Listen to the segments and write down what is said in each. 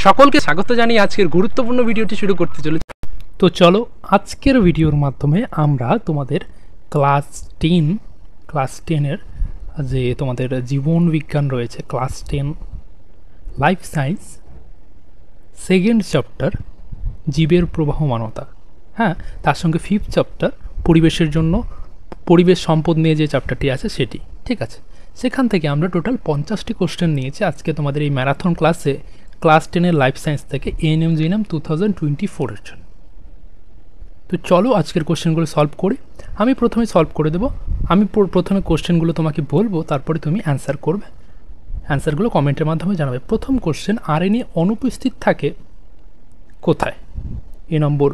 সকলকে স্বাগত জানিয়ে আজকের গুরুত্বপূর্ণ ভিডিওটি শুরু করতে চলেছি। তো চলো আজকের ভিডিওর মাধ্যমে আমরা তোমাদের ক্লাস 10-এর যে তোমাদের জীবন বিজ্ঞান রয়েছে, class 10 life science second chapter জীবের প্রবাহমানতা, হ্যাঁ, তার সঙ্গে 5th চ্যাপ্টার পরিবেশের জন্য পরিবেশ সম্পদ নিয়ে যে চ্যাপ্টারটি আছে সেটি, ঠিক আছে। সেখান থেকে আমরা টোটাল 50টি কোশ্চেন নিয়েছি আজকে তোমাদের এই ম্যারাথন ক্লাসে, ক্লাস 10-এর লাইফ সায়েন্স থেকে এএনএম জিএনএম 2024-এর জন্য। তো চলো আজকের কোশ্চেনগুলো সলভ করি। আমি প্রথমে সলভ করে দেবো। আমি প্রথমে কোশ্চেনগুলো তোমাকে বলবো, তারপরে তুমি অ্যান্সার করবে। অ্যান্সারগুলো কমেন্টের মাধ্যমে জানাবে। প্রথম কোশ্চেন, আরএনএ অনুপস্থিত থাকে কোথায়? এ নম্বর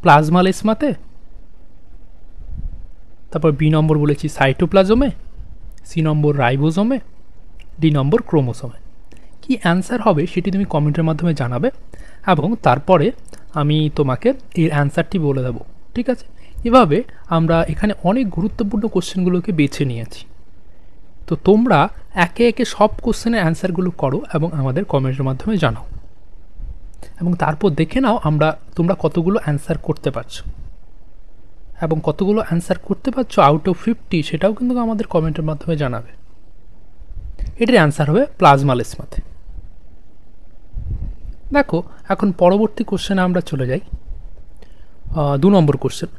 প্লাজমালেসমাতে, তারপর বি নম্বর বলেছি সাইটোপ্লাজমে, সি নম্বর রাইবোজোমে, ডি নম্বর ক্রোমোসোমে। কি অ্যান্সার হবে সেটি তুমি কমেন্টের মাধ্যমে জানাবে এবং তারপরে আমি তোমাকে এর অ্যান্সারটি বলে দেবো, ঠিক আছে। এভাবে আমরা এখানে অনেক গুরুত্বপূর্ণ কোশ্চেনগুলোকে বেছে নিয়েছি। তো তোমরা একে একে সব কোশ্চেনের অ্যান্সারগুলো করো এবং আমাদের কমেন্টের মাধ্যমে জানাও, এবং তারপর দেখে নাও তোমরা কতগুলো অ্যান্সার করতে পারছো, এবং কতগুলো অ্যান্সার করতে পারছো আউট অফ 50 সেটাও কিন্তু আমাদের কমেন্টের মাধ্যমে জানাবে। এটির অ্যান্সার হবে প্লাজমালেসমাতে। দেখো এখন পরবর্তী কোশ্চেনে আমরা চলে যাই। 2 নম্বর কোশ্চেন,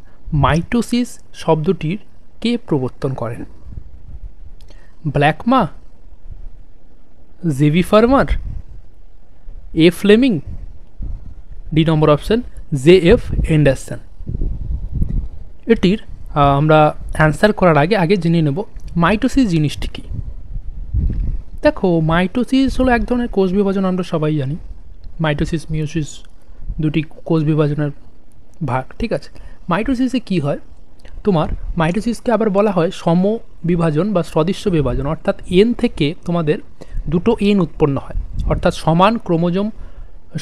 মাইটোসিস শব্দটির কে প্রবর্তন করেন? ব্ল্যাকমা, জেভি ফার্মার, এ ফ্লেমিং, ডি নম্বর অপশন জে.এফ. অ্যান্ডারসন। এটির আমরা অ্যান্সার করার আগে জেনে নেব মাইটোসিস জিনিসটি কী। দেখো মাইটোসিস হলো এক ধরনের কোষ বিভাজন, আমরা সবাই জানি। মাইটোসিস মিওসিস দুটি কোষ বিভাজনের ভাগ, ঠিক আছে। মাইটোসিসে কি হয়, তোমার মাইটোসিসকে আবার বলা হয় সম বিভাজন বা সদৃশ্য বিভাজন, অর্থাৎ এন থেকে তোমাদের দুটো এন উৎপন্ন হয়, অর্থাৎ সমান ক্রোমোজোম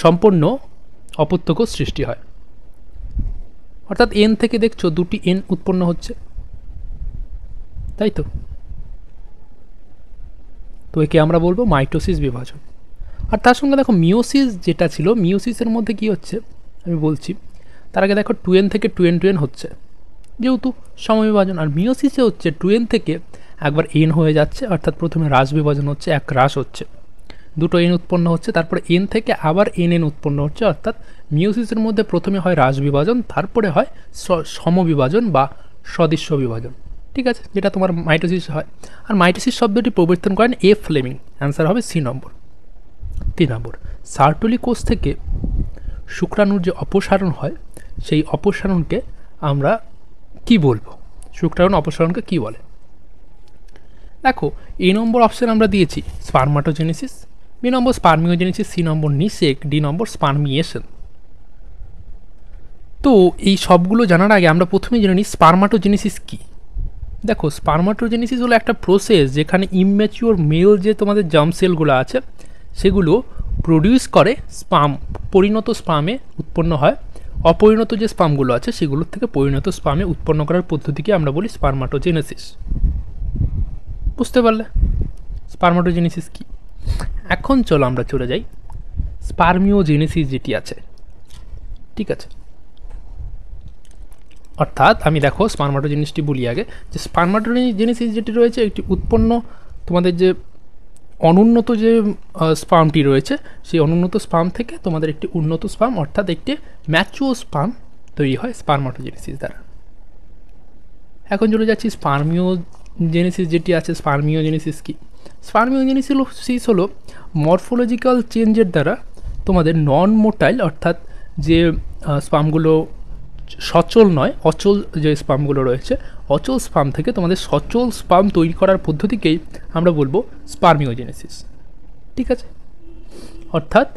সম্পন্ন অপত্য কোষ সৃষ্টি হয়। অর্থাৎ এন থেকে দেখছো দুটি এন উৎপন্ন হচ্ছে, তাই তো। তো একে আমরা বলবো মাইটোসিস বিভাজন। আর তার সঙ্গে দেখো মিওসিস যেটা ছিল, মিওসিসের মধ্যে কি হচ্ছে আমি বলছি। তার আগে দেখো 2n থেকে 2n হচ্ছে, যেহেতু সমবিভাজন। আর মিওসিসে হচ্ছে 2n থেকে একবার n হয়ে যাচ্ছে, অর্থাৎ প্রথমে হ্রাস বিভাজন হচ্ছে, এক হ্রাস হচ্ছে, দুটো n উৎপন্ন হচ্ছে, তারপরে n থেকে আবার nn উৎপন্ন হচ্ছে। অর্থাৎ মিওসিসের মধ্যে প্রথমে হয় হ্রাস বিভাজন, তারপরে হয় সমবিভাজন বা সদৃশ্য বিভাজন, ঠিক আছে, যেটা তোমার মাইটোসিস হয়। আর মাইটোসিস শব্দটি প্রবর্তন করেন এ ফ্লেমিং। অ্যান্সার হবে সি নম্বর। 3 নম্বর, সার্টলি কোষ থেকে শুক্রাণুর যে অপসারণ হয় সেই অপসারণকে আমরা কি বলবো? শুক্রাণু অপসারণকে কি বলে? দেখো এ নম্বর অপশন আমরা দিয়েছি স্পারমাটোজেনেসিস, বি নম্বর স্পার্মিওজেনেসিস, সি নম্বর নিষেক, ডি নম্বর স্পার্মিয়েশন। তো এই সবগুলো জানার আগে আমরা প্রথমে জেনে নিই স্পারমাটোজেনেসিস কী। দেখো স্পারমাটোজেনেসিস হলো একটা প্রসেস যেখানে ইমম্যাচিওর মেল যে তোমাদের জার্ম সেলগুলো আছে সেগুলো প্রডিউস করে স্পাম, পরিণত স্পামে উৎপন্ন হয়। অপরিণত যে স্পামগুলো আছে সেগুলোর থেকে পরিণত স্পামে উৎপন্ন করার পদ্ধতিকে আমরা বলি স্পারমাটোজেনেসিস। বুঝতে পারলে স্পারমাটোজেনেসিস কি? এখন চলো আমরা চলে যাই স্পার্মিওজেনেসিস যেটি আছে, ঠিক আছে। অর্থাৎ আমি দেখো স্পারমাটোজেনেসিসটি বলি আগে, যে স্পারমাটোজেনেসিস যেটি রয়েছে একটি উৎপন্ন তোমাদের যে অনুন্নত যে স্পামটি রয়েছে সেই অনুন্নত স্পাম থেকে তোমাদের একটি উন্নত স্পাম, অর্থাৎ একটি ম্যাচুয়ার স্পাম তৈরি হয় স্পারমাটোজেনেসিস দ্বারা। এখন চলে যাচ্ছি স্পার্মিওজেনেসিস যেটি আছে। স্পার্মিওজেনেসিস কি? স্পার্মিওজেনেসিস হলো মরফোলজিক্যাল চেঞ্জের দ্বারা তোমাদের নন মোটাইল, অর্থাৎ যে স্পামগুলো সচল নয়, অচল যে স্পামগুলো রয়েছে, অচল স্পাম থেকে তোমাদের সচল স্পাম তৈরি করার পদ্ধতিকেই আমরা বলবো স্পার্মিওজেনেসিস, ঠিক আছে। অর্থাৎ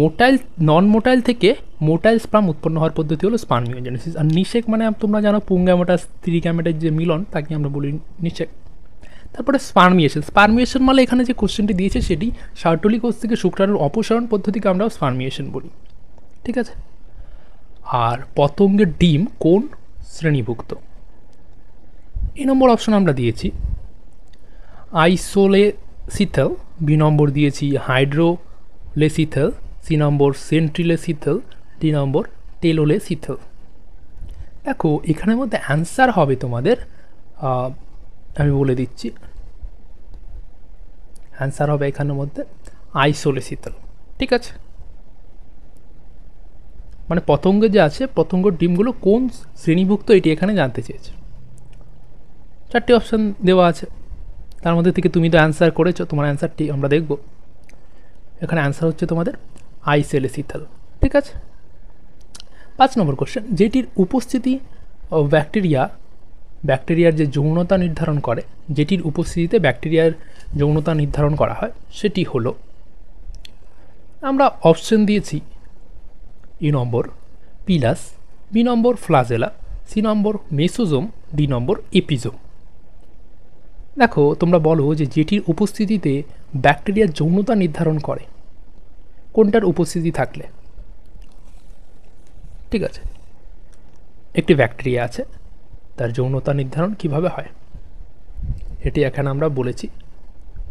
মোটাইল নন মোটাইল থেকে মোটাইল স্পাম উৎপন্ন হওয়ার পদ্ধতি হলো স্পার্মিওজেনেসিস। আর নিষেক মানে তোমরা জানো পুংগ্যামেটা স্ত্রীগ্যামেটের যে মিলন তাকে আমরা বলি নিষেক। তারপরে স্পার্মিয়েশন। স্পার্মিয়েশন মানে এখানে যে কোশ্চেনটি দিয়েছে সেটি সার্টলি কোষ থেকে শুক্রাণুর অপসারণ পদ্ধতিকে আমরা স্পার্মিয়েশন বলি, ঠিক আছে। আর পতঙ্গের ডিম কোন শ্রেণীভুক্ত? এই নম্বর অপশন আমরা দিয়েছি আইসোলেসিথেল, বি নম্বর দিয়েছি হাইড্রোলেসিথেল, সি নম্বর সেন্ট্রিলেসিথেল, ডি নম্বর টেলোলেসিথেল। দেখো এখানের মধ্যে অ্যান্সার হবে তোমাদের, আমি বলে দিচ্ছি, অ্যান্সার হবে এখানের মধ্যে আইসোলেসিথেল। ঠিক আছে, মানে পতঙ্গ যে আছে, পতঙ্গর ডিমগুলো কোন শ্রেণীভুক্ত এটি এখানে জানতে চেয়েছে। 4টি অপশান দেওয়া আছে, তার মধ্যে থেকে তুমি তো অ্যান্সার করেছো, তোমার অ্যান্সারটি আমরা দেখব। এখানে অ্যান্সার হচ্ছে তোমাদের আইসোলেসিথেল। ঠিক আছে, 5 নম্বর কোশ্চেন, যেটির উপস্থিতি ব্যাকটেরিয়ার যে যৌনতা নির্ধারণ করে, যেটির উপস্থিতিতে ব্যাকটেরিয়ার যৌনতা নির্ধারণ করা হয় সেটি হলো, আমরা অপশন দিয়েছি এ নম্বর পিলাস, বি নম্বর ফ্লাজেলা, সি নম্বর মেসোজোম, ডি নম্বর এপিজোম। দেখো তোমরা বলো যে যেটির উপস্থিতিতে ব্যাকটেরিয়ার যৌনতা নির্ধারণ করে, কোনটার উপস্থিতি থাকলে। ঠিক আছে, একটি ব্যাকটেরিয়া আছে, তার যৌনতা নির্ধারণ কিভাবে হয় এটি এখানে আমরা বলেছি,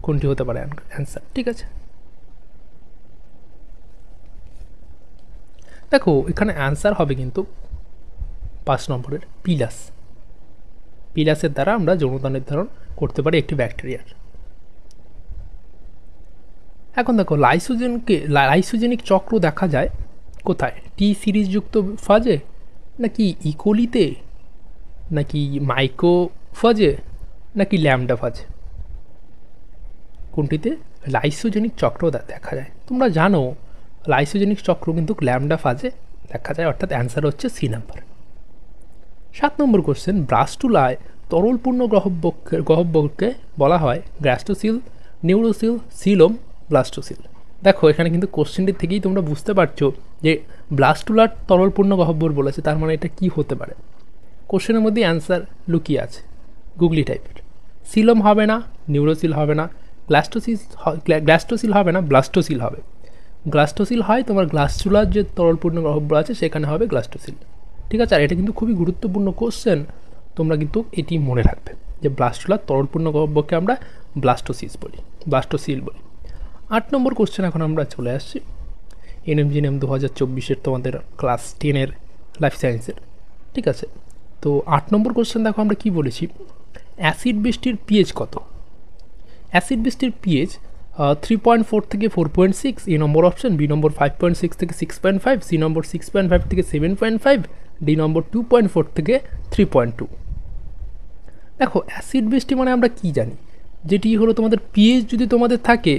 কোনটি হতে পারে অ্যান্সার। ঠিক আছে, দেখো এখানে অ্যান্সার হবে কিন্তু 5 নম্বরের পিলাস। পিলাসের দ্বারা আমরা যৌনতা নির্ধারণ করতে পারি একটি ব্যাকটেরিয়ার। এখন দেখো লাইসোজেনিক চক্র দেখা যায় কোথায়, টি সিরিজযুক্ত ফাজে, নাকি ইকোলিতে, নাকি মাইক্রোফাজে, নাকি ল্যামডা ফাজে, কোনটিতে লাইসোজেনিক চক্র দেখা যায়? তোমরা জানো লাইসোজেনিক চক্র কিন্তু ল্যামডা ফাজে দেখা যায়, অর্থাৎ অ্যান্সার হচ্ছে সি নাম্বার। 7 নম্বর কোশ্চেন, ব্লাস্টুলায় তরলপূর্ণ গহ্বরকে বলা হয় গ্যাস্ট্রোসিল, নিউরোসিল, সিলোম, ব্লাস্টোসিল। দেখো এখানে কিন্তু কোশ্চেনটির থেকেই তোমরা বুঝতে পারছো যে ব্লাস্টুলার তরলপূর্ণ গহ্বর বলেছে, তার মানে এটা কি হতে পারে। কোশ্চেনের মধ্যে অ্যান্সার লুকিয়ে আছে, গুগলি টাইপের। সিলোম হবে না, নিউরোসিল হবে না, গ্যাস্ট্রোসিল হবে না, ব্লাস্টোসিল হবে। গ্লাস্টোসিল হয় তোমার গ্লাস্টুলার যে তরলপূর্ণ গহ্বর আছে সেখানে হবে গ্লাস্টোসিল। ঠিক আছে, আর এটা কিন্তু খুবই গুরুত্বপূর্ণ কোশ্চেন, তোমরা কিন্তু এটি মনে রাখবে যে ব্লাস্টুলার তরলপূর্ণ গহ্বরকে আমরা ব্লাস্টোসিল বলি। 8 নম্বর কোশ্চেন এখন আমরা চলে আসছি এনএমজিএনএম 2024 তোমাদের ক্লাস 10 লাইফ সায়েন্সের। ঠিক আছে, তো 8 নম্বর কোশ্চেন দেখো আমরা কি বলেছি, অ্যাসিড বৃষ্টির পিএইচ কত? অ্যাসিড বৃষ্টির পিএইচ 3.4 থেকে 4.6, এ নম্বর অপশন, বি নম্বর 5.6 থেকে 6.5, সি নম্বর 6.5 থেকে 7.5, ডি নম্বর 2.4 থেকে 3.2। দেখো অ্যাসিড বৃষ্টি মানে আমরা কি জানি, যেটি হলো তোমাদের পিএইচ যদি তোমাদের থাকে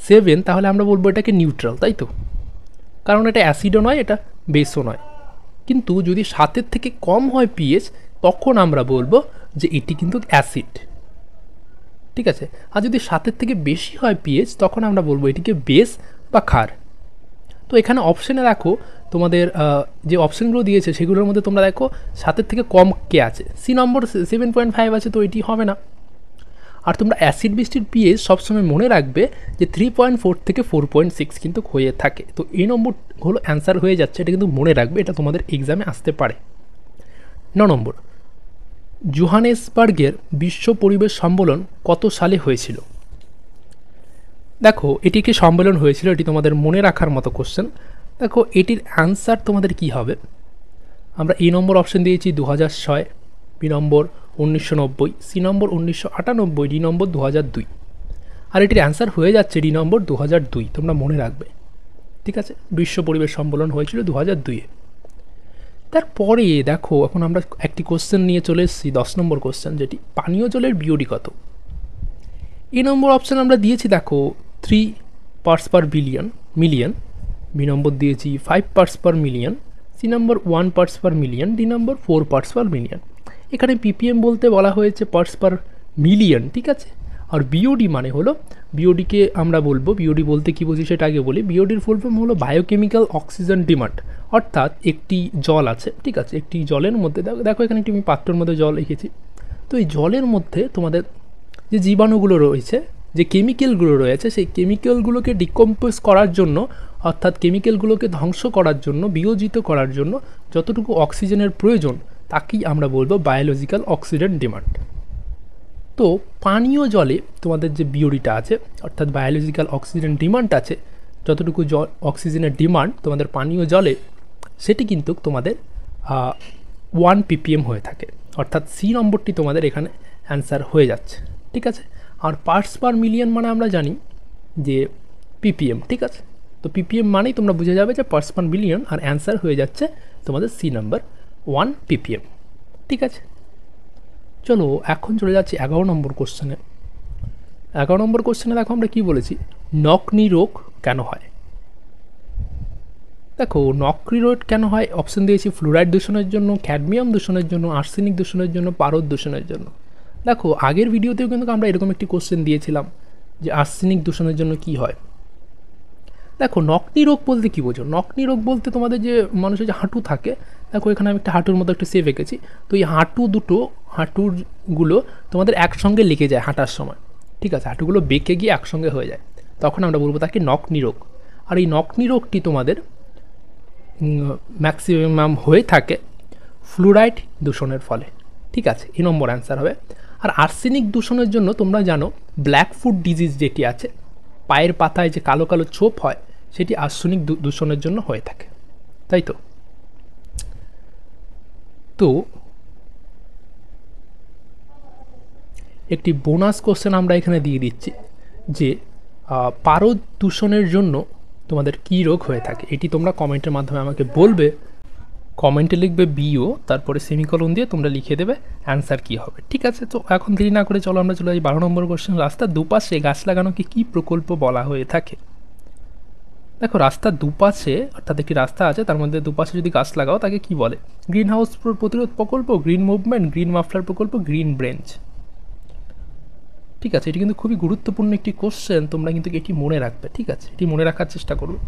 7, তাহলে আমরা বলবো এটাকে নিউট্রাল, তাই তো, কারণ এটা অ্যাসিডও নয়, এটা বেসও নয়। কিন্তু যদি 7 থেকে কম হয় পিএইচ, তখন আমরা বলবো যে এটি কিন্তু অ্যাসিড। ঠিক আছে, আর যদি 7 থেকে বেশি হয় পিএইচ, তখন আমরা বলবো এটিকে বেস বা ক্ষার। তো এখানে অপশানে দেখো তোমাদের যে অপশানগুলো দিয়েছে সেগুলোর মধ্যে তোমরা দেখো 7 থেকে কম কে আছে, সি নম্বর 7.5 আছে, তো এটি হবে না। আর তোমরা অ্যাসিড বৃষ্টির পিএইচ সবসময় মনে রাখবে যে 3.4 থেকে 4.6 কিন্তু হয়ে থাকে, তো এই নম্বর হলো অ্যান্সার হয়ে যাচ্ছে, এটা কিন্তু মনে রাখবে, এটা তোমাদের এক্সামে আসতে পারে। 9 নম্বর, জোহানেসবার্গের বিশ্ব পরিবেশ সম্মেলন কত সালে হয়েছিল? দেখো এটি একটি সম্মেলন হয়েছিল, এটি তোমাদের মনে রাখার মতো কোশ্চেন। দেখো এটির অ্যান্সার তোমাদের কি হবে, আমরা এ নম্বর অপশন দিয়েছি 2006, বি নম্বর 1990, সি নম্বর 1998, ডি নম্বর 2002। আর এটির অ্যান্সার হয়ে যাচ্ছে ডি নম্বর 2002, তোমরা মনে রাখবে। ঠিক আছে, বিশ্ব পরিবেশ সম্মেলন হয়েছিল 2002-এ। তারপরে দেখো এখন আমরা একটি কোশ্চেন নিয়ে চলে এসেছি 10 নম্বর কোশ্চেন, যেটি পানীয় জলের বিওডি কত? এ নম্বর অপশান আমরা দিয়েছি দেখো 3 পার্টস পার মিলিয়ন, বি নম্বর দিয়েছি 5 পার্টস পার মিলিয়ন, সি নম্বর 1 পার্টস পার মিলিয়ন, ডি নম্বর 4 পার্টস পার মিলিয়ন। এখানে পিপিএম বলতে বলা হয়েছে পার্টস পার মিলিয়ন। ঠিক আছে, আর বিওডি মানে হলো, বিওডিকে আমরা বলবো, বিওডি বলতে কী বুঝি সেটা আগে বলি। বিওডির ফুল ফর্ম হলো বায়োকেমিক্যাল অক্সিজেন ডিমান্ড, অর্থাৎ একটি জল আছে, ঠিক আছে, একটি জলের মধ্যে দেখো এখানে একটি আমি পাত্রের মধ্যে জল রেখেছি, তো এই জলের মধ্যে তোমাদের যে জীবাণুগুলো রয়েছে, যে কেমিক্যালগুলো রয়েছে, সেই কেমিক্যালগুলোকে ডিকম্পোজ করার জন্য, অর্থাৎ কেমিক্যালগুলোকে ধ্বংস করার জন্য, বিয়োজিত করার জন্য যতটুকু অক্সিজেনের প্রয়োজন, তাকেই আমরা বলবো বায়োলজিক্যাল অক্সিজেন ডিমান্ড। তো পানীয় জলে তোমাদের যে বিওডিটা আছে, অর্থাৎ বায়োলজিক্যাল অক্সিজেন ডিমান্ড আছে, যতটুকু জল অক্সিজেনের ডিমান্ড তোমাদের পানীয় জলে, সেটি কিন্তু তোমাদের 1 ppm হয়ে থাকে, অর্থাৎ সি নম্বরটি তোমাদের এখানে অ্যান্সার হয়ে যাচ্ছে। ঠিক আছে, আর পার্টস পার মিলিয়ন মানে আমরা জানি যে ppm। ঠিক আছে, তো ppm মানেই তোমরা বুঝে যাবে যে পার্টস পার মিলিয়ন, আর অ্যান্সার হয়ে যাচ্ছে তোমাদের সি নাম্বার 1 ppm। ঠিক আছে, চলো এখন চলে যাচ্ছি 11 নম্বর কোশ্চেনে। 11 নম্বর কোশ্চেনে দেখো আমরা কী বলেছি, নকনি রোগ কেন হয়। দেখো নকনি রোগ কেন হয়, অপশন দিয়েছি ফ্লুরাইড দূষণের জন্য, ক্যাডমিয়াম দূষণের জন্য, আর্সেনিক দূষণের জন্য, পারদ দূষণের জন্য। দেখো আগের ভিডিওতেও কিন্তু আমরা এরকম একটি কোশ্চেন দিয়েছিলাম যে আর্সেনিক দূষণের জন্য কি হয়। দেখো নকনি রোগ বলতে কী বোঝো, নকনি রোগ বলতে তোমাদের যে মানুষের যে হাঁটু থাকে, দেখো এখানে আমি একটা হাঁটুর মতো একটা সেভ এঁকেছি, তো এই হাঁটুগুলো তোমাদের একসঙ্গে লেগে যায় হাঁটার সময়। ঠিক আছে, হাঁটুগুলো বেঁকে গিয়ে একসঙ্গে হয়ে যায়, তখন আমরা বলবো তাকে নকনি রোগ। আর এই নকনি রোগটি তোমাদের ম্যাক্সিমাম হয়ে থাকে ফ্লুরাইড দূষণের ফলে। ঠিক আছে, এই নম্বর অ্যান্সার হবে। আর আর্সেনিক দূষণের জন্য তোমরা জানো ব্ল্যাক ফুট ডিজিজ যেটি আছে, পায়ের পাতায় যে কালো কালো ছোপ হয়, সেটি আর্সেনিক দূষণের জন্য হয়ে থাকে, তাই তো। তো একটি বোনাস কোশ্চেন আমরা এখানে দিয়ে দিচ্ছি যে পারদ দূষণের জন্য তোমাদের কী রোগ হয়ে থাকে, এটি তোমরা কমেন্টের মাধ্যমে আমাকে বলবে। কমেন্টে লিখবে বিও, তারপরে সেমিকলন দিয়ে তোমরা লিখে দেবে অ্যান্সার কী হবে। ঠিক আছে, তো এখন দেরি না করে চলো আমরা চলে যাই 12 নম্বর কোশ্চেন, রাস্তার দুপাশে গাছ লাগানোকে কী প্রকল্প বলা হয়ে থাকে। দেখো রাস্তার দুপাশে, অর্থাৎ একটি রাস্তা আছে তার মধ্যে দুপাশে যদি গাছ লাগাও তাকে কি বলে, গ্রিন হাউস প্রতিরোধ প্রকল্প, গ্রিন মুভমেন্ট, গ্রিন মাফলার প্রকল্প, গ্রিন ব্রেঞ্চ। ঠিক আছে, এটি কিন্তু খুবই গুরুত্বপূর্ণ একটি কোশ্চেন, তোমরা কিন্তু এটি মনে রাখবে। ঠিক আছে, এটি মনে রাখার চেষ্টা করবে।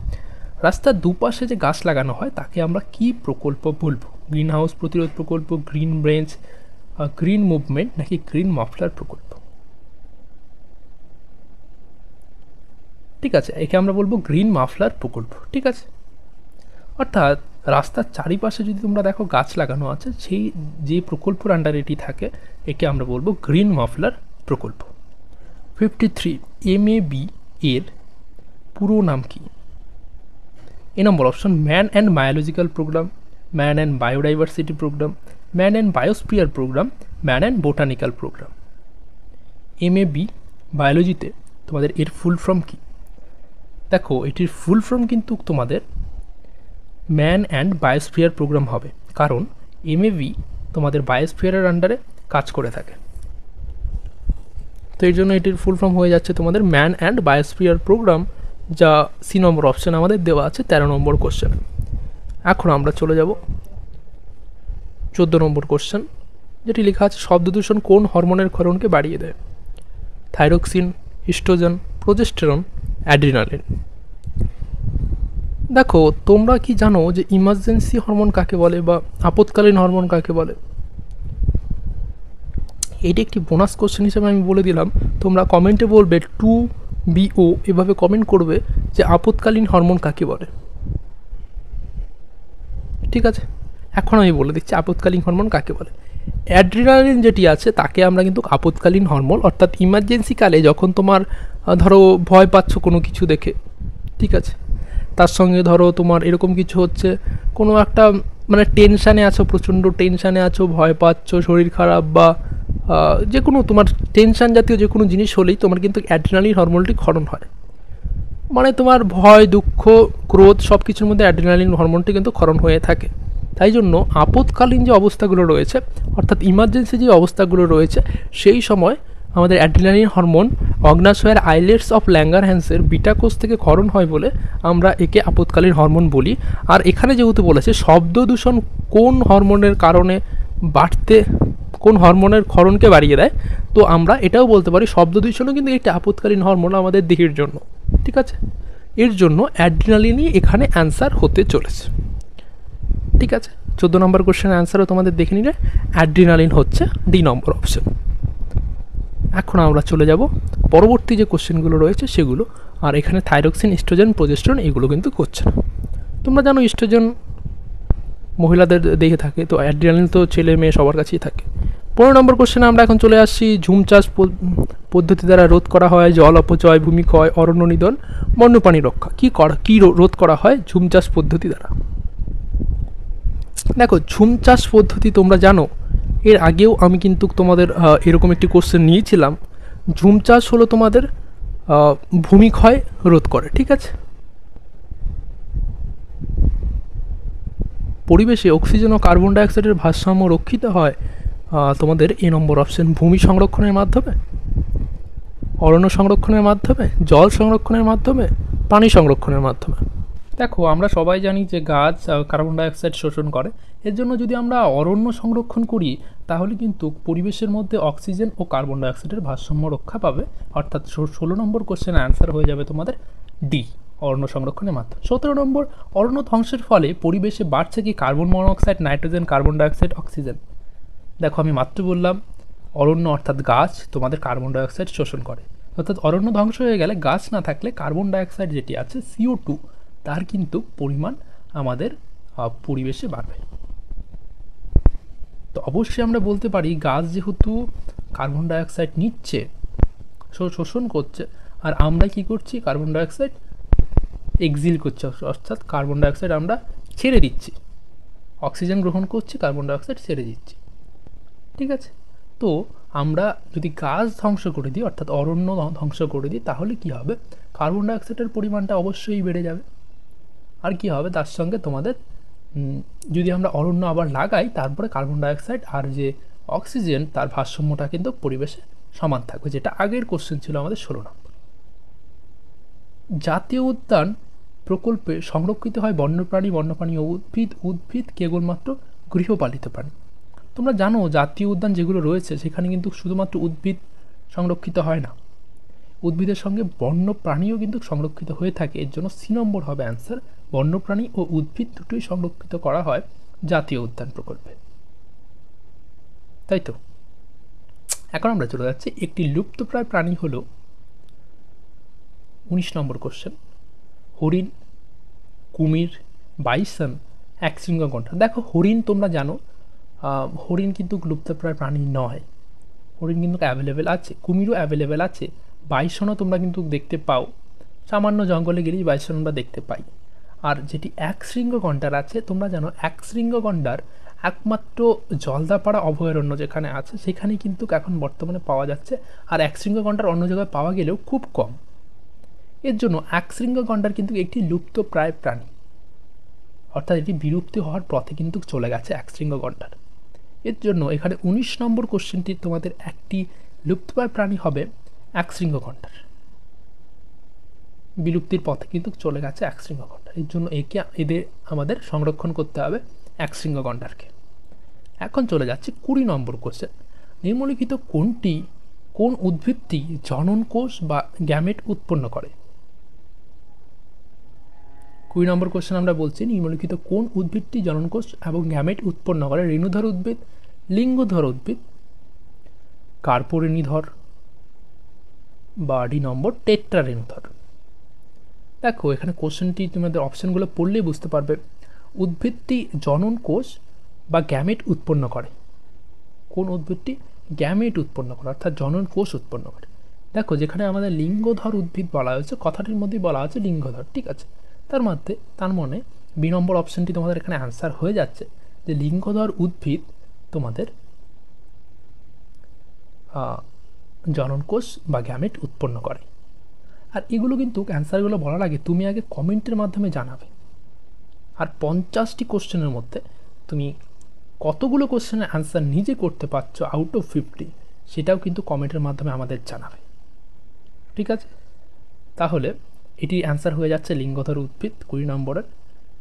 রাস্তার দুপাশে যে গাছ লাগানো হয় তাকে আমরা কি প্রকল্প বলবো, গ্রিন হাউস প্রতিরোধ প্রকল্প, গ্রিন ব্রেঞ্চ, গ্রিন মুভমেন্ট, নাকি গ্রিন মাফলার প্রকল্প। ঠিক আছে, একে আমরা বলবো গ্রিন মাফলার প্রকল্প। ঠিক আছে, অর্থাৎ রাস্তার চারিপাশে যদি তোমরা দেখো গাছ লাগানো আছে, সেই যে প্রকল্পের আন্ডারে এটি থাকে একে আমরা বলবো গ্রিন মাফলার প্রকল্প। 53 MAB এর পুরো নাম কি। A number option man and biological programme, man and biodiversity programme, man and biosphere programme, man and botanical programme. MAB বায়োলজিতে তোমাদের এর ফুল ফর্ম কি। দেখো এটির ফুল ফর্ম কিন্তু তোমাদের ম্যান অ্যান্ড বায়োস্ফিয়ার প্রোগ্রাম হবে, কারণ MAB তোমাদের বায়োস্ফিয়ারের আন্ডারে কাজ করে থাকে, তো এই জন্য এটির ফুল ফর্ম হয়ে যাচ্ছে তোমাদের ম্যান অ্যান্ড বায়োস্ফিয়ার প্রোগ্রাম, যা সি নম্বর অপশান আমাদের দেওয়া আছে 13 নম্বর কোশ্চেনে। এখন আমরা চলে যাব 14 নম্বর কোশ্চেন, যেটি লেখা আছে শব্দ দূষণ কোন হরমোনের ক্ষরণকে বাড়িয়ে দেয়। Thyroxine, oestrogen, progesterone, adrenaline. দেখো তোমরা কি জানো যে ইমার্জেন্সি হরমোন কাকে বলে বা আপৎকালীন হরমোন কাকে বলে। এটি একটি বোনাস কোশ্চেন হিসেবে আমি বলে দিলাম, তোমরা কমেন্টে বলবে 2BO এভাবে কমেন্ট করবে যে আপৎকালীন হরমোন কাকে বলে। ঠিক আছে, এখন আমি বলে দিচ্ছি আপৎকালীন হরমোন কাকে বলে। অ্যাড্রিনালিন যেটি আছে তাকে আমরা কিন্তু আপৎকালীন হরমোন, অর্থাৎ ইমার্জেন্সি কালে যখন তোমার ধরো ভয় পাচ্ছ কোনো কিছু দেখে, ঠিক আছে, তার সঙ্গে ধরো তোমার এরকম কিছু হচ্ছে, কোনো একটা মানে টেনশানে আছো, প্রচণ্ড টেনশানে আছো, ভয় পাচ্ছ, শরীর খারাপ বা যে কোনো তোমার টেনশান জাতীয় যে কোনো জিনিস হলেই তোমার কিন্তু অ্যাড্রিনালিন হরমোনটি ক্ষরণ হয়। মানে তোমার ভয়, দুঃখ, ক্রোধ সব কিছুর মধ্যে অ্যাড্রিনালিন হরমোনটি কিন্তু ক্ষরণ হয়ে থাকে। তাই জন্য আপৎকালীন যে অবস্থাগুলো রয়েছে, অর্থাৎ ইমার্জেন্সি যে অবস্থাগুলো রয়েছে, সেই সময় আমাদের অ্যাড্রিনালিন হরমোন অগ্ন্যাশয়ের আইলেটস অফ ল্যাঙ্গারহ্যান্সের বিটা কোষ থেকে ক্ষরণ হয় বলে আমরা একে আপৎকালীন হরমোন বলি। আর এখানে যেহেতু বলেছে শব্দ দূষণ কোন হরমোনের কারণে বাড়তে, কোন হরমোনের ক্ষরণকে বাড়িয়ে দেয়, তো আমরা এটাও বলতে পারি শব্দ দূষণও কিন্তু একটি আপৎকালীন হরমোন আমাদের দেহের জন্য। ঠিক আছে, এর জন্য অ্যাড্রিনালিনই এখানে অ্যান্সার হতে চলেছে। ঠিক আছে, 14 নম্বর কোশ্চেনের অ্যান্সারও তোমাদের দেখে নিলে অ্যাড্রিনালিন হচ্ছে ডি নম্বর অপশন। এখন আমরা চলে যাব পরবর্তী যে কোশ্চেনগুলো রয়েছে সেগুলো। আর এখানে থাইরক্সিন, ইস্ট্রোজেন, প্রোজেস্টেরন এগুলো কিন্তু করছে না। তোমরা জানো ইস্ট্রোজেন মহিলাদের দেহে থাকে, তো অ্যাড্রিনালিন তো ছেলে মেয়ে সবার কাছেই থাকে। 15 নম্বর কোশ্চেনে আমরা এখন চলে আসছি। ঝুম চাষ পদ্ধতি দ্বারা রোধ করা হয় জল অপচয়, ভূমিক্ষয়, অরণ্য নিধন, বন্যপ্রাণী রক্ষা। কি রোধ করা হয় ঝুম চাষ পদ্ধতি দ্বারা? দেখো, ঝুম চাষ পদ্ধতি তোমরা জানো, এর আগেও আমি কিন্তু তোমাদের এরকম একটি কোশ্চেন নিয়েছিলাম। ঝুম চাষ হলো তোমাদের ভূমিক্ষয় রোধ করে, ঠিক আছে। পরিবেশে অক্সিজেন ও কার্বন ডাইঅক্সাইডের ভারসাম্য রক্ষিত হয় তোমাদের এ নম্বর অপশন, ভূমি সংরক্ষণের মাধ্যমে, অরণ্য সংরক্ষণের মাধ্যমে, জল সংরক্ষণের মাধ্যমে, পানি সংরক্ষণের মাধ্যমে। দেখো, আমরা সবাই জানি যে গাছ কার্বন ডাইঅক্সাইড শোষণ করে। এর জন্য যদি আমরা অরণ্য সংরক্ষণ করি তাহলে কিন্তু পরিবেশের মধ্যে অক্সিজেন ও কার্বন ডাইঅক্সাইডের ভারসাম্য রক্ষা পাবে। অর্থাৎ 16 নম্বর কোশ্চেন অ্যান্সার হয়ে যাবে তোমাদের ডি, অরণ্য সংরক্ষণের মাধ্যমে। 17 নম্বর, অরণ্য ধ্বংসের ফলে পরিবেশে বাড়ছে কি carbon monoxide, nitrogen, carbon dioxide, oxygen. দেখো, আমি মাত্র বললাম অরণ্য অর্থাৎ গাছ তোমাদের কার্বন ডাইঅক্সাইড শোষণ করে। অর্থাৎ অরণ্য ধ্বংস হয়ে গেলে, গাছ না থাকলে কার্বন ডাইঅক্সাইড যেটি আছে CO2 তার কিন্তু পরিমাণ আমাদের পরিবেশে বাড়বে। তো অবশ্যই আমরা বলতে পারি গাছ যেহেতু কার্বন ডাইঅক্সাইড নিচ্ছে, শোষণ করছে, আর আমরা কি করছি, কার্বন ডাইঅক্সাইড এক্সিল করছি, অর্থাৎ কার্বন ডাইঅক্সাইড আমরা ছেড়ে দিচ্ছি, অক্সিজেন গ্রহণ করছি, কার্বন ডাইঅক্সাইড ছেড়ে দিচ্ছি, ঠিক আছে। তো আমরা যদি গাছ ধ্বংস করে দিই, অর্থাৎ অরণ্য ধ্বংস করে দিই, তাহলে কি হবে, কার্বন ডাইঅক্সাইডের পরিমাণটা অবশ্যই বেড়ে যাবে। আর কি হবে, তার সঙ্গে তোমাদের যদি আমরা অরণ্য আবার লাগাই, তারপরে কার্বন ডাইঅক্সাইড আর যে অক্সিজেন তার ভারসাম্যটা কিন্তু পরিবেশে সমান থাকবে, যেটা আগের কোশ্চেন ছিল আমাদের 16 নম্বর। জাতীয় উদ্যান প্রকল্পে সংরক্ষিত হয় বন্যপ্রাণী ও উদ্ভিদ কেবলমাত্র গৃহপালিত প্রাণী। তোমরা জানো জাতীয় উদ্যান যেগুলো রয়েছে সেখানে কিন্তু শুধুমাত্র উদ্ভিদ সংরক্ষিত হয় না, উদ্ভিদের সঙ্গে বন্যপ্রাণীও কিন্তু সংরক্ষিত হয়ে থাকে। এর জন্য সি নম্বর হবে অ্যান্সার, বন্যপ্রাণী ও উদ্ভিদ দুটোই সংরক্ষিত করা হয় জাতীয় উদ্যান প্রকল্পে, তাই তো। এখন আমরা চলে যাচ্ছি, একটি লুপ্তপ্রায় প্রাণী হলো 19 নম্বর কোশ্চেন, হরিণ, কুমির, বাইসন, একশৃঙ্গ গন্ডার। দেখো, হরিণ তোমরা জানো, হরিণ কিন্তু লুপ্তপ্রায় প্রাণী নয়, হরিণ কিন্তু অ্যাভেলেবেল আছে, কুমিরও অ্যাভেলেবেল আছে, বাইসনও তোমরা কিন্তু দেখতে পাও, সামান্য জঙ্গলে গেলেই বাইসন আমরা দেখতে পাই। আর যেটি একশৃঙ্গ গন্ডার আছে, তোমরা জানো একশৃঙ্গ গন্ডার একমাত্র জলদাপাড়া অভয়ারণ্য যেখানে আছে সেখানেই কিন্তু এখন বর্তমানে পাওয়া যাচ্ছে, আর একশৃঙ্গ গন্ডার অন্য জায়গায় পাওয়া গেলেও খুব কম। এর জন্য একশৃঙ্গ গন্ডার কিন্তু একটি লুপ্তপ্রায় প্রাণী, অর্থাৎ এটি বিলুপ্তি হওয়ার পথে কিন্তু চলে গেছে একশৃঙ্গ গন্ডার। এর জন্য এখানে 19 নম্বর কোশ্চেনটি তোমাদের একটি লুপ্তপ্রায় প্রাণী হবে একশৃঙ্গ গন্ডার, বিলুপ্তির পথে কিন্তু চলে গেছে একশৃঙ্গ গন্ডার। এর জন্য এদের আমাদের সংরক্ষণ করতে হবে একশৃঙ্গ গন্ডারকে। এখন চলে যাচ্ছে 20 নম্বর কোশ্চেন, নিম্নলিখিত কোন উদ্ভিদটি জনন কোষ বা গ্যামেট উৎপন্ন করে? 20 নম্বর কোশ্চেন আমরা বলছি, নিম্নলিখিত কোন উদ্ভিদটি জনন কোষ এবং গ্যামেট উৎপন্ন করে? রেণুধর উদ্ভিদ, লিঙ্গধর উদ্ভিদ, কার্পোরেণীধর, বা ডি নম্বর টেট্রারেণুধর। দেখো, এখানে কোশ্চেনটি তোমাদের অপশানগুলো পড়লেই বুঝতে পারবে, উদ্ভিদটি জনন কোষ বা গ্যামেট উৎপন্ন করে। কোন উদ্ভিদটি গ্যামেট উৎপন্ন করে, অর্থাৎ জনন কোষ উৎপন্ন করে? দেখো, যেখানে আমাদের লিঙ্গধর উদ্ভিদ বলা হয়েছে, কথাটির মধ্যেই বলা আছে লিঙ্গধর, ঠিক আছে। তার মানে বি নম্বর অপশানটি তোমাদের এখানে অ্যান্সার হয়ে যাচ্ছে, যে লিঙ্গধর উদ্ভিদ তোমাদের জনন কোষ বা গ্যামেট উৎপন্ন করে। আর এগুলো কিন্তু অ্যান্সারগুলো বলার আগে তুমি আগে কমেন্টের মাধ্যমে জানাবে। আর 50টি কোশ্চেনের মধ্যে তুমি কতগুলো কোশ্চেনের অ্যান্সার নিজে করতে পারছো আউট অফ 50, সেটাও কিন্তু কমেন্টের মাধ্যমে আমাদের জানাবে, ঠিক আছে। তাহলে এটি অ্যান্সার হয়ে যাচ্ছে লিঙ্গধর উদ্ভিদ 20 নম্বরের।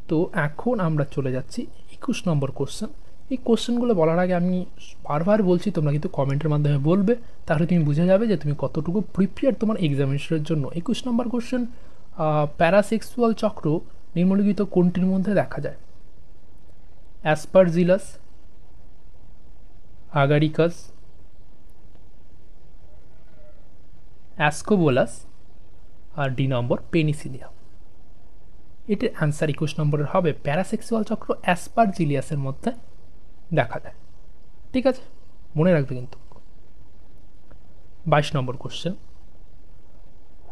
তো এখন আমরা চলে যাচ্ছি 21 নম্বর কোশ্চেন। এই কোশ্চেনগুলো বলার আগে আমি বারবার বলছি, তোমরা কিন্তু কমেন্টের মাধ্যমে বলবে, তাহলে তুমি বুঝে যাবে যে তুমি কতটুকু প্রিপেয়ার তোমার এক্সামিনেশনের জন্য। 21 নম্বর কোশ্চেন, প্যারাসেক্সুয়াল চক্র নিম্নলিখিত কোনটির মধ্যে দেখা যায়? অ্যাসপারজিলাস, আগারিকাস, অ্যাসকোবোলাস, আর ডি নম্বর পেনিসিলিয়া। এটির অ্যান্সার 21 নম্বরের হবে প্যারাসেক্সুয়াল চক্র অ্যাসপারজিলিয়াসের মধ্যে দেখা যায়, ঠিক আছে। মনে রাখবে কিন্তু। 22 নম্বর কোশ্চেন,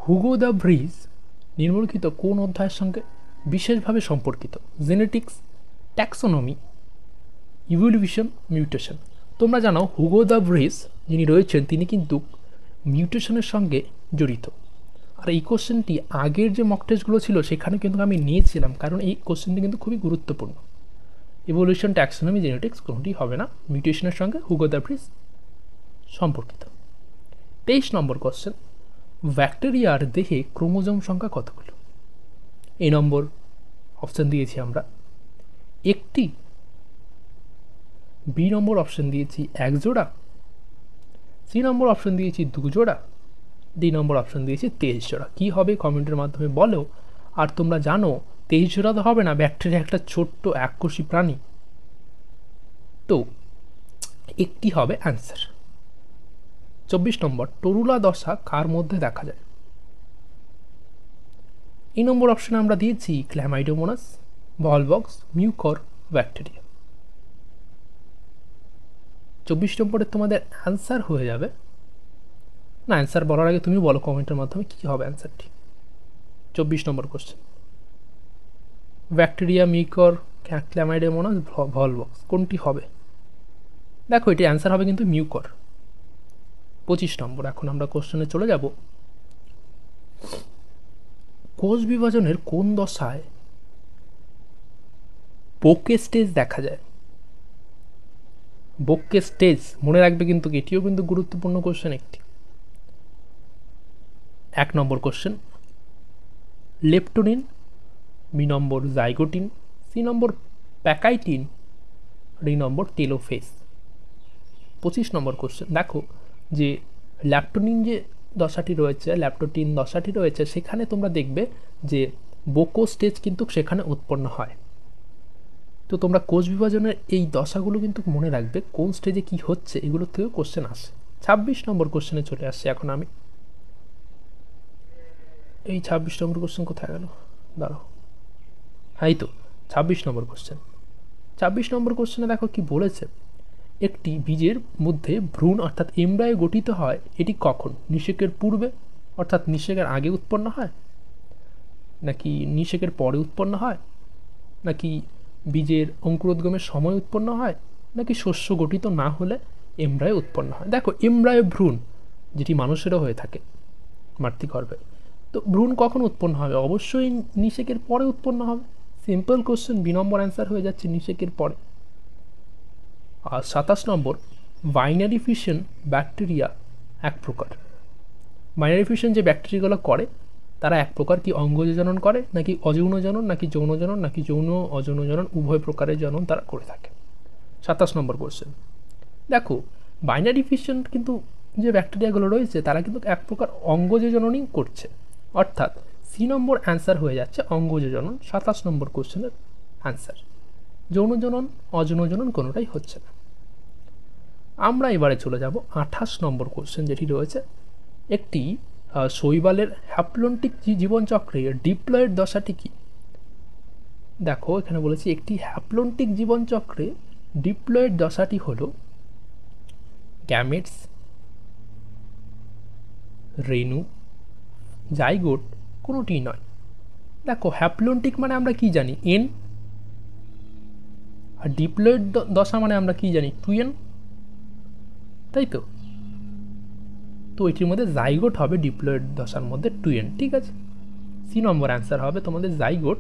হুগো দ্য ব্রিজ নিম্নলিখিত কোন অধ্যায়ের সঙ্গে বিশেষভাবে সম্পর্কিত? Genetics, taxonomy, evolution, mutation. তোমরা জানো হুগো দ্য ব্রিজ যিনি রয়েছেন তিনি কিন্তু মিউটেশনের সঙ্গে জড়িত। আর এই কোশ্চেনটি আগের যে মক টেস্টগুলো ছিল সেখানে কিন্তু আমি নিয়েছিলাম, কারণ এই কোশ্চেনটি কিন্তু খুবই গুরুত্বপূর্ণ। ইভলিউশন, ট্যাক্সোনমি, জেনেটিক্স কোনোটি হবে না, মিউটেশনের সঙ্গে হুগো দ্য ব্রিজ সম্পর্কিত। 23 নম্বর কোশ্চেন, ব্যাকটেরিয়ার দেহে ক্রোমোজোম সংখ্যা কতগুলো? এই নম্বর অপশান দিয়েছি আমরা একটি, বি নম্বর অপশান দিয়েছি এক জোড়া, সি নম্বর অপশান দিয়েছি 2 জোড়া, ডি নম্বর অপশান দিয়েছি 23 জোড়া। কী হবে কমেন্টের মাধ্যমে বলো। আর তোমরা জানো 23 জোড়া তো হবে না, ব্যাকটেরিয়া একটা ছোট্ট এককোষী প্রাণী, তো একটি হবে অ্যান্সার। 24 নম্বর, টরুলা দশা কার মধ্যে দেখা যায়? এই নম্বর অপশানে আমরা দিয়েছি ক্ল্যামাইডোমোনাস, ভলবক্স, মিউকর, ব্যাকটেরিয়া। 24 নম্বরে তোমাদের অ্যান্সার হয়ে যাবে, না অ্যান্সার বলার আগে তুমি বলো কমেন্টের মাধ্যমে কী হবে অ্যান্সারটি। 24 number question, bacteria, Mucor, Chlamydomonas, Volvox কোনটি হবে? দেখো এটি অ্যান্সার হবে কিন্তু মিউকর। 25 নম্বর, এখন আমরা কোশ্চেনে চলে যাব। কোষ বিভাজনের কোন দশায় বোকে স্টেজ দেখা যায়? বোকে স্টেজ মনে রাখবে কিন্তু, এটিও কিন্তু গুরুত্বপূর্ণ কোশ্চেন একটি। 1 নম্বর কোশ্চেন, লেপটোনিন, বি নম্বর জাইগোটিন, সি নম্বর প্যাকাইটিন, ডি নম্বর টেলোফেস। 25 নম্বর কোশ্চেন, দেখো যে ল্যাপটোনিন যে দশাটি রয়েছে, ল্যাপটোটিন দশাটি রয়েছে, সেখানে তোমরা দেখবে যে বোকো স্টেজ কিন্তু সেখানে উৎপন্ন হয়। তো তোমরা কোষ বিভাজনের এই দশাগুলো কিন্তু মনে রাখবে, কোন স্টেজে কি হচ্ছে এগুলোর থেকে কোশ্চেন আসে। 26 নম্বর কোশ্চেনে চলে আসছে এখন আমি। এই 26 নম্বর কোশ্চেন কোথায় গেল, দাঁড়াও, এই তো 26 নম্বর কোশ্চেন। 26 নম্বর কোশ্চেনে দেখো কি বলেছে, একটি বীজের মধ্যে ভ্রূণ অর্থাৎ এমব্রায়ো গঠিত হয় এটি কখন? নিষেকের পূর্বে অর্থাৎ নিষেকের আগে উৎপন্ন হয়, নাকি নিষেকের পরে উৎপন্ন হয়, নাকি বীজের অঙ্কুরোদ্গমের সময় উৎপন্ন হয়, নাকি শস্য গঠিত না হলে এমব্রায়ো উৎপন্ন হয়? দেখো এমব্রায়ো ভ্রূণ যেটি মানুষেরও হয়ে থাকে মাতৃগর্ভে, তো ভ্রূণ কখন উৎপন্ন হবে? অবশ্যই নিষেকের পরে উৎপন্ন হবে। সিম্পল কোশ্চেন, বি নম্বর অ্যান্সার হয়ে যাচ্ছে নিষেকের পরে। আর 27 নম্বর, বাইনারি ফিশন ব্যাকটেরিয়া এক প্রকার। বাইনারি ফিশন যে ব্যাকটেরিয়াগুলো করে তারা এক প্রকার কি অঙ্গজ জনন করে, নাকি অযৌন জনন, নাকি যৌন জনন, নাকি যৌন অযৌন জনন উভয় প্রকারের জনন তারা করে থাকে। 27 নম্বর কোশ্চেন, দেখো বাইনারি ফিশন কিন্তু যে ব্যাকটেরিয়াগুলো রয়েছে তারা কিন্তু এক প্রকার অঙ্গজ জননই করছে, অর্থাৎ সি নম্বর অ্যান্সার হয়ে যাচ্ছে অঙ্গজ জনন। 27 নম্বর কোশ্চেনের অ্যান্সার। যৌন জনন, অযৌন জনন কোনোটাই হচ্ছে না। আমরা এবারে চলে যাব 28 নম্বর কোশ্চেন, যেটি রয়েছে একটি শৈবালের হ্যাপ্লন্টিক জীবনচক্রে ডিপ্লয়েড দশাটি কি? দেখো এখানে বলেছি একটি হ্যাপ্লন্টিক জীবনচক্রে ডিপ্লয়েড দশাটি হলো গ্যামেটস, রেণু, জাইগোট কোনোটি নয়। দেখো হ্যাপ্লন্টিক মানে আমরা কি জানি, এন, আর ডিপ্লয়েড দশা মানে আমরা কি জানি, 2n, তাই তো? তো এটির মধ্যে জাইগোট হবে ডিপ্লয়েড দশার মধ্যে 2n, ঠিক আছে। সি নম্বর অ্যান্সার হবে তোমাদের জাইগোট।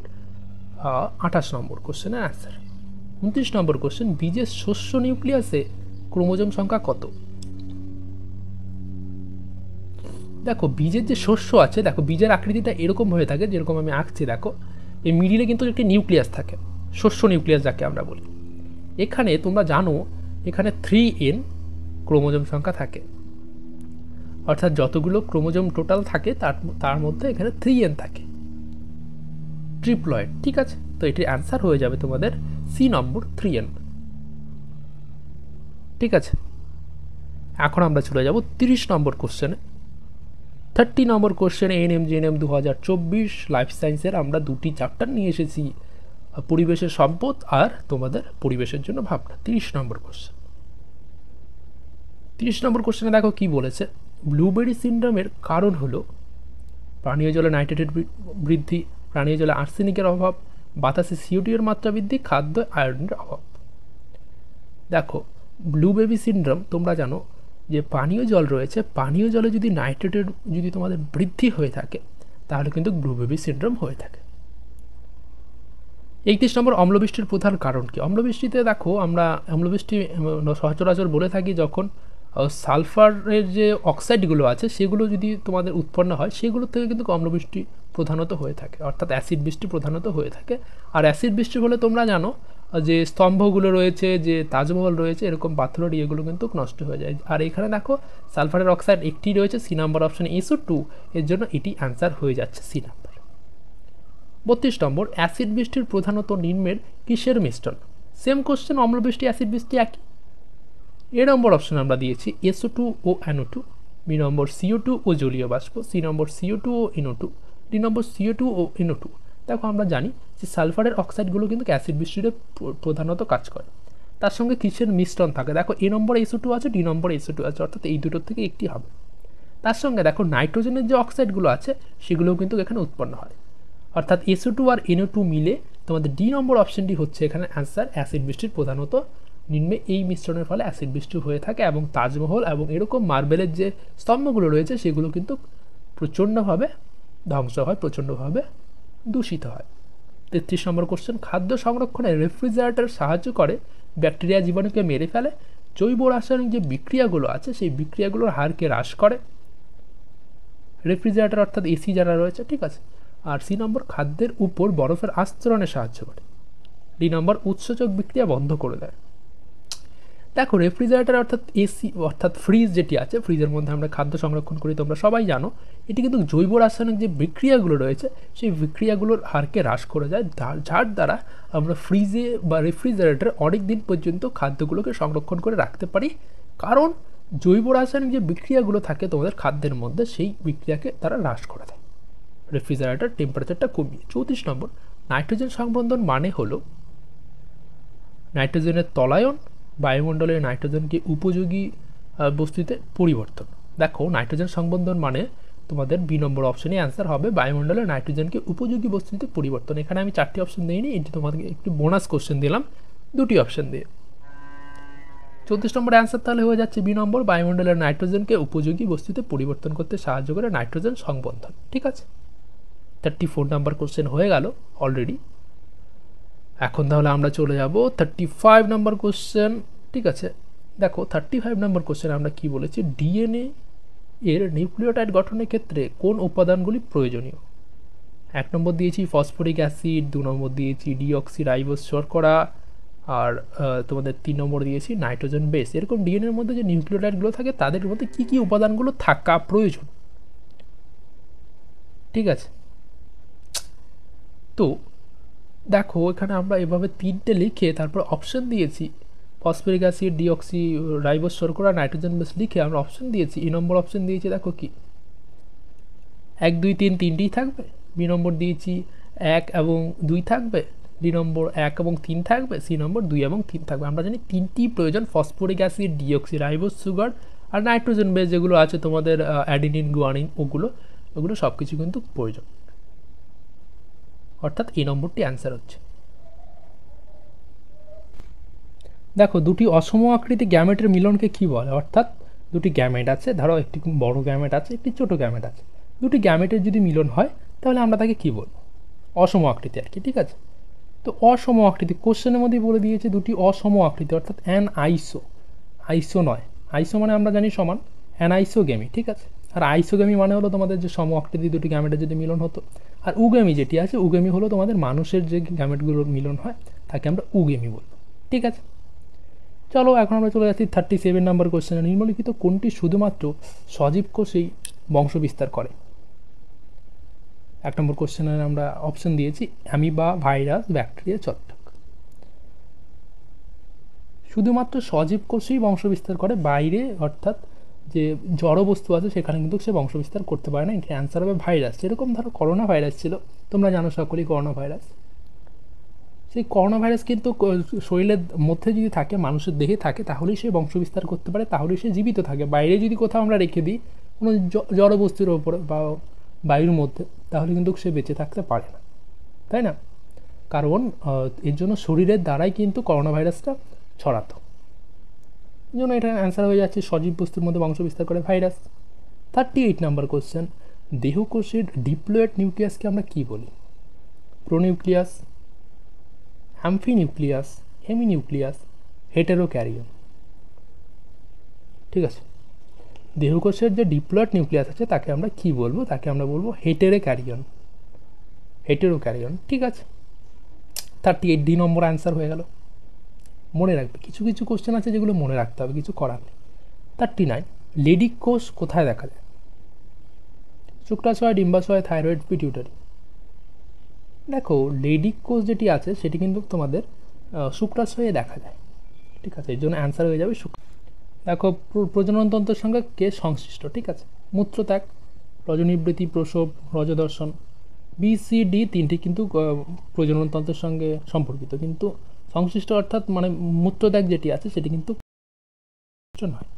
28 নম্বর কোশ্চেনের অ্যান্সার। 29 নম্বর কোশ্চেন, বীজের শস্য নিউক্লিয়াসে ক্রোমোজোম সংখ্যা কত? দেখো বীজের যে শস্য আছে, দেখো বীজের আকৃতিটা এরকম হয়ে থাকে যেরকম আমি আঁকছি, দেখো এই মিডিলে কিন্তু একটি নিউক্লিয়াস থাকে, শস্য নিউক্লিয়াস যাকে আমরা বলি। এখানে তোমরা জানো এখানে 3n ক্রোমোজোম সংখ্যা থাকে, অর্থাৎ যতগুলো ক্রোমোজোম টোটাল থাকে তার মধ্যে এখানে 3n থাকে, ট্রিপ্লয়েড, ঠিক আছে। তো এটির অ্যান্সার হয়ে যাবে তোমাদের সি নম্বর 3n, ঠিক আছে। এখন আমরা চলে যাব 30 নম্বর কোশ্চেনে। 30 নম্বর কোশ্চেনে এএনএম জিএনএম 2024 লাইফ সায়েন্সের আমরা দুটি চ্যাপ্টার নিয়ে এসেছি, পরিবেশের সম্পদ আর তোমাদের পরিবেশের জন্য ভাবনা। 30 নম্বর কোশ্চেন, 30 নম্বর কোশ্চেনে দেখো কি বলেছে, ব্লুবেরি সিনড্রোমের কারণ হলো পানীয় জলে নাইট্রেটের বৃদ্ধি, পানীয় জলে আর্সেনিকের অভাব, বাতাসে CO2 এর মাত্রা বৃদ্ধি, খাদ্য আয়রনের অভাব। দেখো ব্লুবেরি সিনড্রোম তোমরা জানো যে পানীয় জল রয়েছে, পানীয় জলে যদি নাইট্রেটের যদি তোমাদের বৃদ্ধি হয়ে থাকে তাহলে কিন্তু ব্লুবেরি সিনড্রোম হয়ে থাকে। 31 নম্বর, অম্লবৃষ্টির প্রধান কারণ কি? অম্লবৃষ্টিতে দেখো আমরা অম্লবৃষ্টি সচরাচর বলে থাকি যখন সালফারের যে অক্সাইডগুলো আছে সেগুলো যদি তোমাদের উৎপন্ন হয় সেগুলো থেকে কিন্তু অম্লবৃষ্টি প্রধানত হয়ে থাকে, অর্থাৎ অ্যাসিড বৃষ্টি প্রধানত হয়ে থাকে। আর অ্যাসিড বৃষ্টির ফলে তোমরা জানো যে স্তম্ভগুলো রয়েছে, যে তাজমহল রয়েছে, এরকম পাথরের ইয়েগুলো কিন্তু নষ্ট হয়ে যায়। আর এখানে দেখো সালফারের অক্সাইড একটি রয়েছে, সি নাম্বার অপশানে SO2, এর জন্য এটি অ্যান্সার হয়ে যাচ্ছে সি নাম্বার। 32 নম্বর, অ্যাসিড বৃষ্টির প্রধানত নিম্নের কিসের মিশ্রণ? সেম কোশ্চেন, অম্লবৃষ্টি অ্যাসিড বৃষ্টি একই। এ নম্বর অপশন আমরা দিয়েছি SO2 ও NO2, বি নম্বর CO2 ও জলীয় বাষ্প, সি নম্বর CO2 ও NO2, ডি নম্বর CO2 ও NO2। দেখো আমরা জানি যে সালফারের অক্সাইডগুলো কিন্তু অ্যাসিড বৃষ্টিতে প্রধানত কাজ করে। তার সঙ্গে কিসের মিশ্রণ থাকে? দেখো এ নম্বর SO2 আছে, ডি নম্বর SO2 আছে, অর্থাৎ এই দুটোর থেকে একটি হবে। তার সঙ্গে দেখো নাইট্রোজেনের যে অক্সাইডগুলো আছে সেগুলোও কিন্তু এখানে উৎপন্ন হয়, অর্থাৎ SO2 আর NO2 মিলে তোমাদের ডি নম্বর অপশনটি হচ্ছে এখানে অ্যান্সার। অ্যাসিড বৃষ্টির প্রধানত নিম্নে এই মিশ্রণের ফলে অ্যাসিড বৃষ্টি হয়ে থাকে এবং তাজমহল এবং এরকম মার্বেলের যে স্তম্ভগুলো রয়েছে সেগুলো কিন্তু প্রচণ্ডভাবে ধ্বংস হয়, প্রচণ্ডভাবে দূষিত হয়। 33 নম্বর কোশ্চেন, খাদ্য সংরক্ষণে রেফ্রিজারেটর সাহায্য করে ব্যাকটেরিয়া জীবাণুকে মেরে ফেলে, জৈব রাসায়নিক যে বিক্রিয়াগুলো আছে সেই বিক্রিয়াগুলোর হারকে হ্রাস করে। রেফ্রিজারেটর অর্থাৎ AC যারা রয়েছে, ঠিক আছে। আর সি নম্বর, খাদ্যের উপর বরফের আস্তরণে সাহায্য করে। ডি নম্বর, উৎসেচক বিক্রিয়া বন্ধ করে দেয়। দেখো রেফ্রিজারেটর অর্থাৎ AC অর্থাৎ ফ্রিজ যেটি আছে, ফ্রিজের মধ্যে আমরা খাদ্য সংরক্ষণ করি, তোমরা সবাই জানো এটি কিন্তু জৈব রাসায়নিক যে বিক্রিয়াগুলো রয়েছে সেই বিক্রিয়াগুলোর হারকে হ্রাস করে যায়, যার দ্বারা আমরা ফ্রিজে বা রেফ্রিজারেটরে অনেক দিন পর্যন্ত খাদ্যগুলোকে সংরক্ষণ করে রাখতে পারি, কারণ জৈব রাসায়নিক যে বিক্রিয়াগুলো থাকে তোমাদের খাদ্যের মধ্যে সেই বিক্রিয়াকে তারা হ্রাস করে দেয়, রেফ্রিজারেটর টেম্পারেচারটা কমিয়ে। 34 নম্বর, নাইট্রোজেন সংবন্ধন মানে হলো নাইট্রোজেনের তলায়ন, বায়ুমণ্ডলের নাইট্রোজেনকে উপযোগী বস্তুতে পরিবর্তন। দেখো নাইট্রোজেন সংবন্ধন মানে তোমাদের বি নম্বর অপশনে অ্যান্সার হবে বায়ুমণ্ডলের নাইট্রোজেনকে উপযোগী বস্তুতে পরিবর্তন। এখানে আমি 4টি অপশন দিইনি, এটি তোমাদেরকে একটু বোনাস কোশ্চেন দিলাম 2টি অপশন দিয়ে। 34 নম্বর অ্যান্সার তাহলে হয়ে যাচ্ছে বি নম্বর, বায়ুমণ্ডলের নাইট্রোজেনকে উপযোগী বস্তুতে পরিবর্তন করতে সাহায্য করে নাইট্রোজেন সংবন্ধন, ঠিক আছে। 34 নম্বর কোশ্চেন হয়ে গেল অলরেডি। এখন তাহলে আমরা চলে যাব 35 নম্বর কোশ্চেন, ঠিক আছে। দেখো 35 নম্বর কোশ্চেন আমরা কি বলেছি, DNA এর নিউক্লিওটাইড গঠনের ক্ষেত্রে কোন উপাদানগুলি প্রয়োজনীয়? 1 নম্বর দিয়েছি ফসফরিক অ্যাসিড, 2 নম্বর দিয়েছি ডিঅক্সিরাইবোজ শর্করা, আর তোমাদের 3 নম্বর দিয়েছি নাইট্রোজেন বেস। এরকম DNA এর মধ্যে যে নিউক্লিওটাইডগুলো থাকে তাদের মধ্যে কী কী উপাদানগুলো থাকা প্রয়োজন, ঠিক আছে। তো দেখো এখানে আমরা এভাবে 3টে লিখে তারপর অপশন দিয়েছি, ফসফরিক অ্যাসিড, ডিঅক্সি রাইবোজ শর্করা, নাইট্রোজেন বেস লিখে আমরা অপশন দিয়েছি। এ নম্বর অপশন দিয়েছি দেখো কি 1 2 3 তিনটেই থাকবে, বি নম্বর দিয়েছি 1 এবং 2 থাকবে, ডি নম্বর 1 এবং 3 থাকবে, সি নম্বর 2 এবং 3 থাকবে। আমরা জানি 3টি প্রয়োজন, phosphoric acid, deoxyribose sugar আর নাইট্রোজেন বেস যেগুলো আছে তোমাদের অ্যাডিনিন, গুয়ানিন, ওগুলো সব কিছু কিন্তু প্রয়োজন, অর্থাৎ এই নম্বরটি অ্যান্সার হচ্ছে। দেখো দুটি অসম আকৃতি গ্যামেটের মিলনকে কি বলে? অর্থাৎ দুটি গ্যামেট আছে, ধরো একটি বড় গ্যামেট আছে, একটি ছোট গ্যামেট আছে, দুটি গ্যামেটের যদি মিলন হয় তাহলে আমরা তাকে কি বলবো? অসম আকৃতি আর কি, ঠিক আছে। তো অসম আকৃতি কোশ্চেনের মধ্যে বলে দিয়েছে দুটি অসম আকৃতি, অর্থাৎ আইসো নয়, আইসো মানে আমরা জানি সমান, অ্যানাইসোগেমি, ঠিক আছে। আর আইসোগেমি মানে হলো তোমাদের যে সম আকৃতি দুটি গ্যামেটের যদি মিলন হতো। আর উগেমি যেটি আছে, উগেমি হলো তোমাদের মানুষের যে গ্যামেটগুলোর মিলন হয় তাকে আমরা উগেমি বলবো, ঠিক আছে। চলো এখন আমরা চলে যাচ্ছি 37 নম্বর কোশ্চেনে, নিম্নলিখিত কোনটি শুধুমাত্র সজীব কোষেই বংশ বিস্তার করে? 1 নম্বর কোশ্চেনে আমরা অপশন দিয়েছি অ্যামিবা, ভাইরাস, ব্যাকটেরিয়া, ছত্রাক। শুধুমাত্র সজীব কোষেই বংশ বিস্তার করে, বাইরে অর্থাৎ যে জড় বস্তু আছে সেখানে কিন্তু সে বংশ বিস্তার করতে পারে না। এখানে অ্যান্সার হবে ভাইরাস। যেরকম ধরো করোনা ভাইরাস ছিল, তোমরা জানো সকলেই করোনা ভাইরাস। সেই করোনা ভাইরাস কিন্তু শরীরের মধ্যে যদি থাকে, মানুষের দেহে থাকে, তাহলেই সে বংশবিস্তার করতে পারে, তাহলেই সে জীবিত থাকে। বাইরে যদি কোথাও আমরা রেখে দিই কোনো জড় বস্তুর ওপরে বা বায়ুর মধ্যে, তাহলে কিন্তু সে বেঁচে থাকতে পারে না, তাই না? কারণ এর জন্য শরীরের দ্বারাই কিন্তু করোনা ভাইরাসটা ছড়াতো। এই জন্য এটা অ্যান্সার হয়ে যাচ্ছে সজীব বস্তুর মধ্যে বংশবিস্তার করে ভাইরাস। 38 নাম্বার কোশ্চেন, দেহকোষের ডিপ্লয়েড নিউক্লিয়াসকে আমরা কী বলি? প্রোনিউক্লিয়াস, অ্যাম্ফিনিউক্লিয়াস, হেমিনিউক্লিয়াস, হেটেরোক্যারিয়ন। ঠিক আছে, দেহকোষের যে ডিপ্লয়েড নিউক্লিয়াস আছে তাকে আমরা কী বলবো? তাকে আমরা বলবো হেটেরোক্যারিয়ন। হেটেরোক্যারিয়ন, ঠিক আছে। 38 ডি নম্বর অ্যান্সার হয়ে গেল। মনে রাখবে, কিছু কিছু কোশ্চেন আছে যেগুলো মনে রাখতে হবে, কিছু করার নেই। 39, লেডিক কোষ কোথায় দেখা যায়? শুক্রাশয়, ডিম্বাশয়, থাইরয়েড, পিটিউটারি। দেখো, লেডিক কোষ যেটি আছে সেটি কিন্তু তোমাদের শুক্রাশয়ে দেখা যায়। ঠিক আছে, এর জন্য অ্যান্সার হয়ে যাবে শুক্র। দেখো, প্রজননতন্ত্রের সঙ্গে কে সংশ্লিষ্ট? ঠিক আছে, মূত্রত্যাগ, রজনীবৃত্তি, প্রসব, রজদর্শন, BCD তিনটি কিন্তু প্রজননতন্ত্রের সঙ্গে সম্পর্কিত, কিন্তু সংশ্লিষ্ট অর্থাৎ মানে মূত্রত্যাগ যেটি আছে সেটি কিন্তু নয়।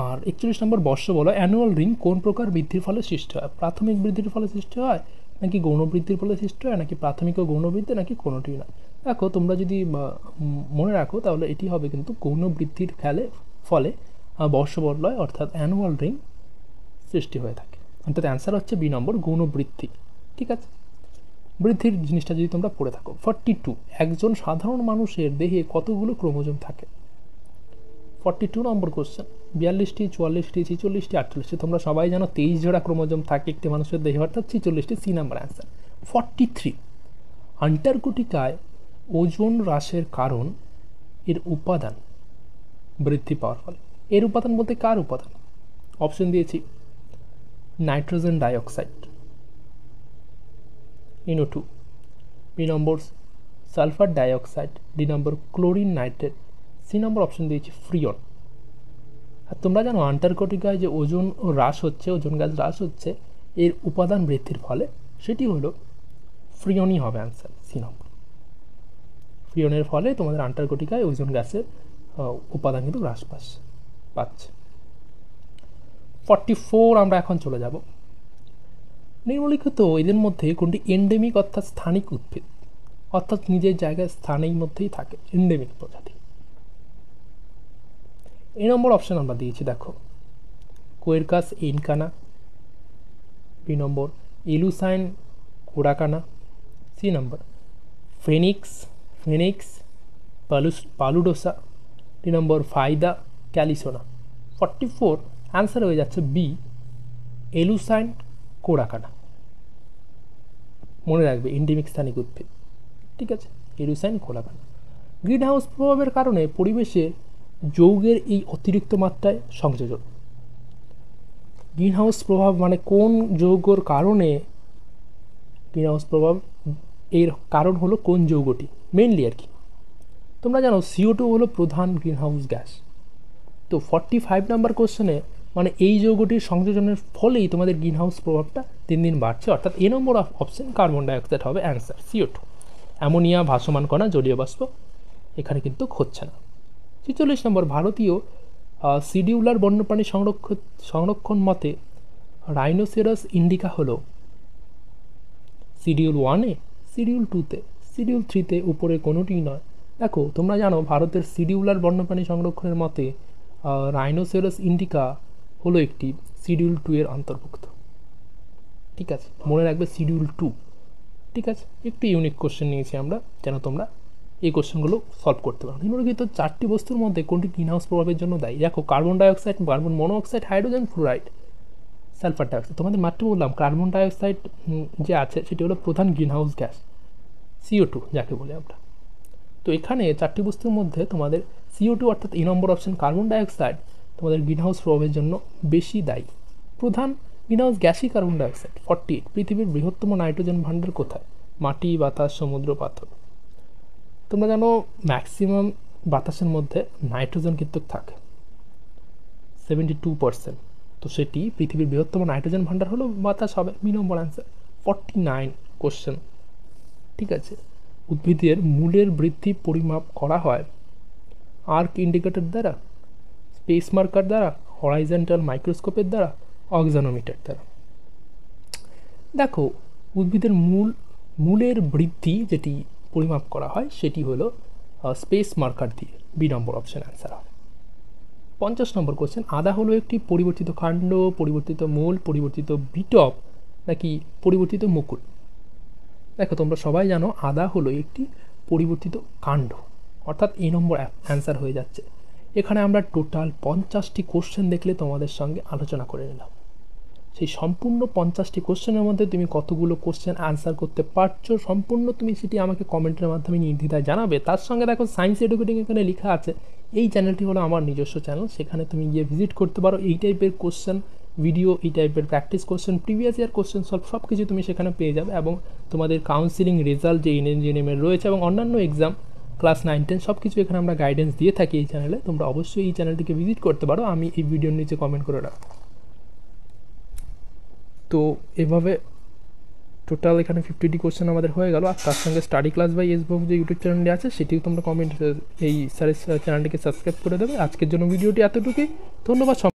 আর 41 নম্বর বর্ষ বলো, অ্যানুয়াল রিং কোন প্রকার বৃদ্ধির ফলে সৃষ্টি হয়? প্রাথমিক বৃদ্ধির ফলে সৃষ্টি হয়, নাকি গৌণ বৃদ্ধির ফলে সৃষ্টি হয়, নাকি প্রাথমিক ও গৌণ বৃদ্ধি, নাকি কোনোটি না? দেখো, তোমরা যদি মনে রাখো তাহলে এটি হবে কিন্তু গৌণ বৃদ্ধির ফলে বর্ষবলয় অর্থাৎ অ্যানুয়াল রিং সৃষ্টি হয়ে থাকে। অর্থাৎ অ্যান্সার হচ্ছে বি নম্বর, গৌণ বৃদ্ধি। ঠিক আছে, বৃদ্ধির জিনিসটা যদি তোমরা পড়ে থাকো। 42, একজন সাধারণ মানুষের দেহে কতগুলো ক্রোমোজোম থাকে? 42 নম্বর কোশ্চেন। 42টি, 44টি, 46টি, 48টি। তোমরা সবাই জানো 23 জোড়া ক্রোমোজোম থাকে একটি মানুষের দেহে, অর্থাৎ 46টি, সি নাম্বার অ্যান্সার। 43, আন্টার্কটিকায় ওজোন হ্রাসের কারণ এর উপাদান বৃদ্ধি পাওয়ার ফলে। এর উপাদান বলতে কার উপাদান? অপশন দিয়েছি, নাইট্রোজেন ডাইঅক্সাইড, NO2, বি নম্বর সালফার ডাইঅক্সাইড, ডি নম্বর ক্লোরিন নাইট্রেট, সি নম্বর অপশন দিয়েছি ফ্রিয়ন। আর তোমরা জানো আন্টার্কটিকায় যে ওজোন হ্রাস হচ্ছে, ওজোন গ্যাস হ্রাস হচ্ছে, এর উপাদান বৃদ্ধির ফলে, সেটি হলো ফ্রিয়নই হবে অ্যান্সার, সি নম্বর। ফ্রিয়নের ফলে তোমাদের আন্টার্কটিকায় ওজোন গ্যাসের উপাদান কিন্তু হ্রাস পাচ্ছে। 44 আমরা এখন চলে যাব। নিম্নলিখিত এদের মধ্যে কোনটি এন্ডেমিক অর্থাৎ স্থানিক উদ্ভিদ, অর্থাৎ নিজের জায়গায় স্থানের মধ্যেই থাকে, এন্ডেমিক প্রজাতি? এই নম্বর অপশন আমরা দিয়েছি, দেখো, কোয়েরকাস ইনকানা, বি নম্বর ইলুসাইন কোরাকানা, সি নম্বর ফেনিক্স পালুডোসা, ডি নম্বর ফাইদা ক্যালিসোনা। 44 অ্যান্সার হয়ে যাচ্ছে বি, এলুসাইন কোরাকানা। মনে রাখবে, এন্ডেমিক স্থানিক উদ্ভিদ। ঠিক আছে, এলুসাইন কোরাকানা। গ্রিন হাউস প্রভাবের কারণে পরিবেশের যৌগের এই অতিরিক্ত মাত্রায় সংযোজন। গ্রিন হাউস প্রভাব মানে কোন যৌগর কারণে গ্রিন হাউস প্রভাব, এর কারণ হলো কোন যৌগটি মেনলি আর কি। তোমরা জানো CO2 হলো প্রধান গ্রিন হাউস গ্যাস। তো 45 নাম্বার কোশ্চেনে মানে এই যৌগটির সংযোজনের ফলেই তোমাদের গ্রিন হাউস প্রভাবটা দিন দিন বাড়ছে, অর্থাৎ এ নম্বর অপশন কার্বন ডাইঅক্সাইড হবে অ্যান্সার, CO2। অ্যামোনিয়া, ভাসমান কণা, জলীয় বাষ্প এখানে কিন্তু হচ্ছে না। 46 নম্বর, ভারতীয় সিডিউলার বন্যপ্রাণী সংরক্ষণ মতে রাইনোসেরাস ইন্ডিকা হলো শিডিউল 1-এ, শিডিউল 2-তে, শিডিউল 3-তে, উপরে কোনোটিই নয়। দেখো, তোমরা জানো ভারতের সিডিউলার বন্যপ্রাণী সংরক্ষণের মতে রাইনোসেরাস ইন্ডিকা হলো একটি শিডিউল 2 এর অন্তর্ভুক্ত। ঠিক আছে, মনে রাখবে শিডিউল 2। ঠিক আছে, একটু ইউনিক কোশ্চেন নিয়েছি আমরা যেন তোমরা এই কোশ্চেনগুলো সলভ করতে পারো। নিম্নলিখিত 4টি বস্তুর মধ্যে কোনটি গ্রিন হাউস প্রভাবের জন্য দায়ী? দেখো, carbon dioxide, carbon monoxide, hydrogen fluoride, sulphur dioxide. তোমাদের মাত্র বললাম কার্বন ডাইঅক্সাইড যে আছে সেটি হলো প্রধান গ্রিন হাউস গ্যাস, CO2 যাকে বলি আমরা। তো এখানে 4টি বস্তুর মধ্যে তোমাদের CO2 অর্থাৎ এই নম্বর অপশন কার্বন ডাইঅক্সাইড তোমাদের গ্রিন হাউস প্রভাবের জন্য বেশি দায়ী। প্রধান গ্রিন হাউস গ্যাসই কার্বন ডাইঅক্সাইড। 48, পৃথিবীর বৃহত্তম নাইট্রোজেন ভাণ্ডার কোথায়? মাটি, বাতাস, সমুদ্র, পাথর। তোমরা জানো ম্যাক্সিমাম বাতাসের মধ্যে নাইট্রোজেন কিন্তু থাকে 72%। তো সেটি পৃথিবীর বৃহত্তম নাইট্রোজেন ভাণ্ডার হলো বাতাস হবে, বি নম্বর অ্যান্সার। 49 কোশ্চেন। ঠিক আছে, উদ্ভিদের মূলের বৃদ্ধি পরিমাপ করা হয় আর্ক ইন্ডিকেটর দ্বারা, স্পেস মার্কার দ্বারা, হরাইজন্টাল মাইক্রোস্কোপের দ্বারা, অক্সানোমিটার দ্বারা। দেখো, উদ্ভিদের মূলের বৃদ্ধি যেটি পরিমাপ করা হয় সেটি হলো স্পেস মার্কার দিয়ে, বি নম্বর অপশন অ্যান্সার হবে। 50 নম্বর কোশ্চেন, আদা হলো একটি পরিবর্তিত কাণ্ড, পরিবর্তিত মূল, পরিবর্তিত বিটপ নাকি পরিবর্তিত মুকুল? দেখো, তোমরা সবাই জানো আদা হলো একটি পরিবর্তিত কাণ্ড, অর্থাৎ এই নম্বর অ্যান্সার হয়ে যাচ্ছে। এখানে আমরা টোটাল 50টি কোশ্চেন দেখলে তোমাদের সঙ্গে আলোচনা করে নিলাম। সেই সম্পূর্ণ 50টি কোশ্চেনের মধ্যে তুমি কতগুলো কোশ্চেন অ্যান্সার করতে পারছো সম্পূর্ণ তুমি সেটি আমাকে কমেন্টের মাধ্যমে নির্দ্বিধায় জানাবে। তার সঙ্গে দেখো সায়েন্স এডুকেটিং এখানে লেখা আছে, এই চ্যানেলটি হলো আমার নিজস্ব চ্যানেল, সেখানে তুমি গিয়ে ভিজিট করতে পারো। এই টাইপের কোশ্চেন ভিডিও, এই টাইপের practice question, previous year question solve সব কিছু তুমি সেখানে পেয়ে যাবে। এবং তোমাদের কাউন্সিলিং রেজাল্ট যে এনএনজিএনএমের রয়েছে এবং অন্যান্য এক্সাম ক্লাস 9-10 সব কিছু এখানে আমরা গাইডেন্স দিয়ে থাকি এই চ্যানেলে। তোমরা অবশ্যই এই চ্যানেলটিকে ভিজিট করতে পারো, আমি এই ভিডিওর নিচে কমেন্ট করে রাখবো। তো এভাবে টোটাল এখানে 50টি কোশ্চেন আমাদের হয়ে গেল। আর তার সঙ্গে স্টাডি ক্লাস বাই এসবুক যে ইউটিউব চ্যানেলটি আছে সেটিও তোমরা কমেন্ট এই স্যারের চ্যানেলটিকে সাবস্ক্রাইব করে দেবে। আজকের জন্য ভিডিওটি এতটুকুই, ধন্যবাদ।